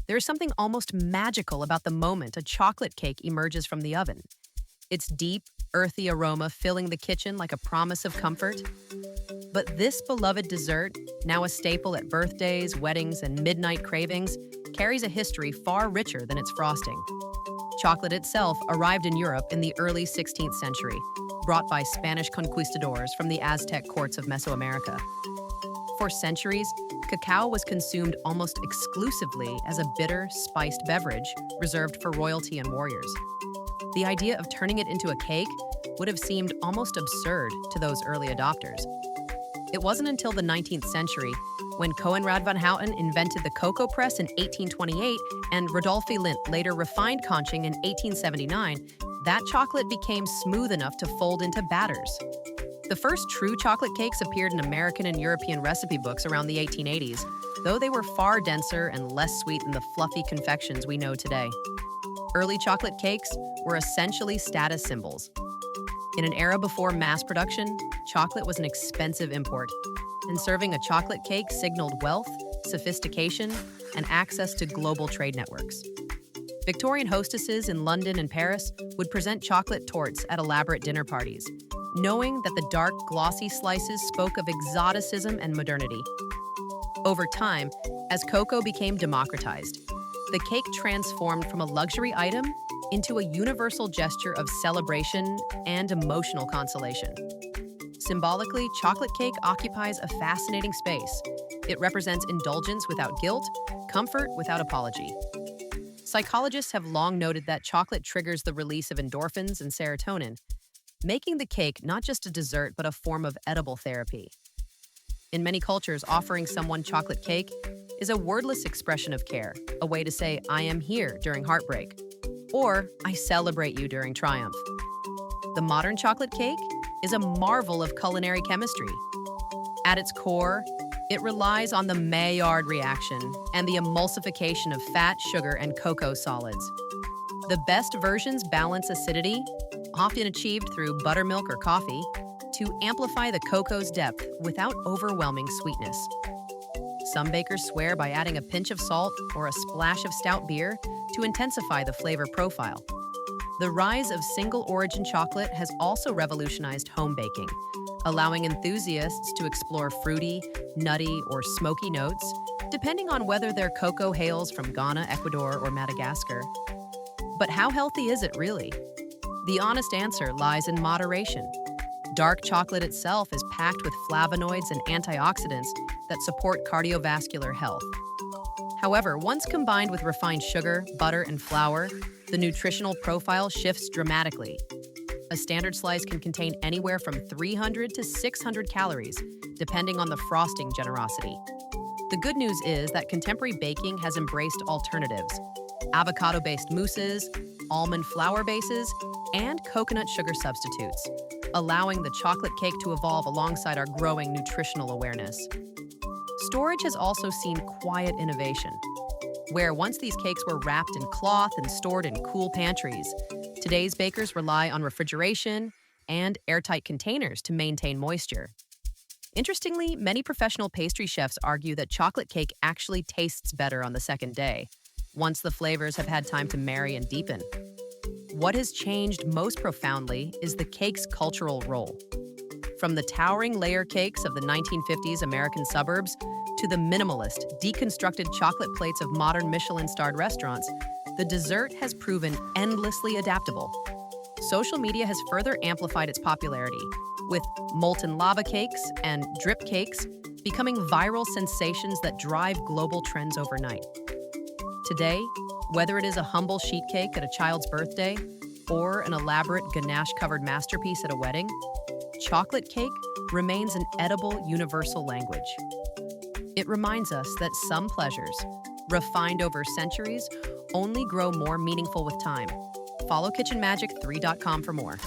There is something almost magical about the moment a chocolate cake emerges from the oven. Its deep, earthy aroma filling the kitchen like a promise of comfort. But this beloved dessert, now a staple at birthdays, weddings, and midnight cravings, carries a history far richer than its frosting. Chocolate itself arrived in Europe in the early 16th century, brought by Spanish conquistadors from the Aztec courts of Mesoamerica. For centuries, cacao was consumed almost exclusively as a bitter, spiced beverage reserved for royalty and warriors. The idea of turning it into a cake would have seemed almost absurd to those early adopters. It wasn't until the 19th century, when Coenraad van Houten invented the cocoa press in 1828 and Rodolphe Lindt later refined conching in 1879, that chocolate became smooth enough to fold into batters. The first true chocolate cakes appeared in American and European recipe books around the 1880s, though they were far denser and less sweet than the fluffy confections we know today. Early chocolate cakes were essentially status symbols. In an era before mass production, chocolate was an expensive import, and serving a chocolate cake signaled wealth, sophistication, and access to global trade networks. Victorian hostesses in London and Paris would present chocolate tortes at elaborate dinner parties, knowing that the dark, glossy slices spoke of exoticism and modernity. Over time, as cocoa became democratized, the cake transformed from a luxury item into a universal gesture of celebration and emotional consolation. Symbolically, chocolate cake occupies a fascinating space. It represents indulgence without guilt, comfort without apology. Psychologists have long noted that chocolate triggers the release of endorphins and serotonin, making the cake not just a dessert but a form of edible therapy. In many cultures, offering someone chocolate cake is a wordless expression of care, a way to say, "I am here" during heartbreak, or "I celebrate you" during triumph. The modern chocolate cake is a marvel of culinary chemistry. At its core, it relies on the Maillard reaction and the emulsification of fat, sugar, and cocoa solids. The best versions balance acidity, often achieved through buttermilk or coffee, to amplify the cocoa's depth without overwhelming sweetness. Some bakers swear by adding a pinch of salt or a splash of stout beer to intensify the flavor profile. The rise of single-origin chocolate has also revolutionized home baking, allowing enthusiasts to explore fruity, nutty, or smoky notes, depending on whether their cocoa hails from Ghana, Ecuador, or Madagascar. But how healthy is it really? The honest answer lies in moderation. Dark chocolate itself is packed with flavonoids and antioxidants that support cardiovascular health. However, once combined with refined sugar, butter, and flour, the nutritional profile shifts dramatically. A standard slice can contain anywhere from 300 to 600 calories, depending on the frosting generosity. The good news is that contemporary baking has embraced alternatives: avocado-based mousses, almond flour bases, and coconut sugar substitutes, allowing the chocolate cake to evolve alongside our growing nutritional awareness. Storage has also seen quiet innovation. Where once these cakes were wrapped in cloth and stored in cool pantries, today's bakers rely on refrigeration and airtight containers to maintain moisture. Interestingly, many professional pastry chefs argue that chocolate cake actually tastes better on the second day, once the flavors have had time to marry and deepen. What has changed most profoundly is the cake's cultural role. From the towering layer cakes of the 1950s American suburbs to the minimalist, deconstructed chocolate plates of modern Michelin-starred restaurants, the dessert has proven endlessly adaptable. Social media has further amplified its popularity, with molten lava cakes and drip cakes becoming viral sensations that drive global trends overnight. Today, whether it is a humble sheet cake at a child's birthday or an elaborate ganache-covered masterpiece at a wedding, chocolate cake remains an edible universal language. It reminds us that some pleasures, refined over centuries, only grow more meaningful with time. Follow KitchenMagic3.com for more.